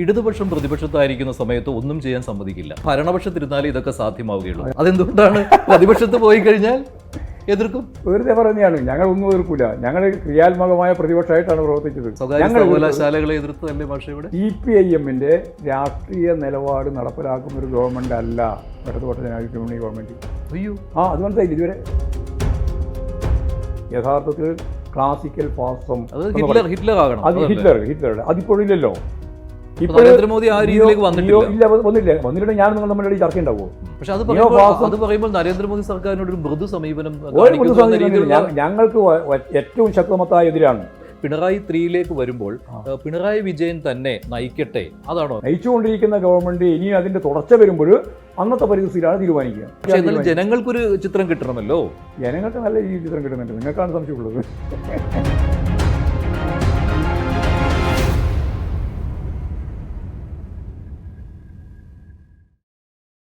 ഇടതുപക്ഷം പ്രതിപക്ഷത്തായിരിക്കുന്ന സമയത്ത് ഒന്നും ചെയ്യാൻ സമ്മതിക്കില്ല. ഭരണപക്ഷത്തിരുന്നാലേ ഇതൊക്കെ സാധ്യമാവുകയുള്ളൂ. അതെന്തുകൊണ്ടാണ്? പ്രതിപക്ഷത്ത് പോയി കഴിഞ്ഞാൽ എതിർക്കും. വെറുതെ പറയുന്നതാണ്. ഞങ്ങൾ ഒന്നും എതിർക്കില്ല. ഞങ്ങൾ ക്രിയാത്മകമായ പ്രതിപക്ഷമായിട്ടാണ് പ്രവർത്തിച്ചത്. സർവകലാശാലകളെ എതിർത്തല്ലേ പക്ഷേ ഇവിടെ CPIM-ന്റെ രാഷ്ട്രീയ നിലപാട് നടപ്പിലാക്കുന്ന ഒരു ഗവൺമെന്റ് അല്ല ഇടതുപക്ഷ ജനാധിപത്യ മുന്നണി ഗവൺമെന്റ്. അയ്യോ, അത് മനസ്സിലായില്ല ഇതുവരെ. യഥാർത്ഥത്തിൽ ക്ലാസിക്കൽ ഫാസം ഹിറ്റ്ലർ ആകണം. അത് ഹിറ്റ്ലറുടെ അതിപ്പോഴില്ലല്ലോ. നരേന്ദ്രമോദി ആ രീതിയിലേക്ക് വന്നില്ല. ഞാൻ നിങ്ങൾ നമ്മുടെ ചർച്ച ഉണ്ടാവുമോ? പക്ഷെ അത് പറയുമ്പോൾ നരേന്ദ്രമോദി സർക്കാരിനോട് ഒരു മൃദു സമീപനം ഞങ്ങൾക്ക് ഏറ്റവും ശക്തമത്തായ എതിരാണ്. പിണറായി 3 വരുമ്പോൾ പിണറായി വിജയൻ തന്നെ നയിക്കട്ടെ, അതാണോ നയിച്ചുകൊണ്ടിരിക്കുന്ന ഗവൺമെന്റ്? ഇനി അതിന്റെ തുടർച്ച വരുമ്പോൾ അന്നത്തെ പരിസ്ഥിതിയിലാണ് തീരുമാനിക്കുക. പക്ഷേ എന്നാലും ജനങ്ങൾക്കൊരു ചിത്രം കിട്ടണമല്ലോ. ജനങ്ങൾക്ക് നല്ല രീതിയിൽ ചിത്രം കിട്ടുന്നുണ്ട്. നിങ്ങൾക്കാണ് സംശയമുള്ളത്.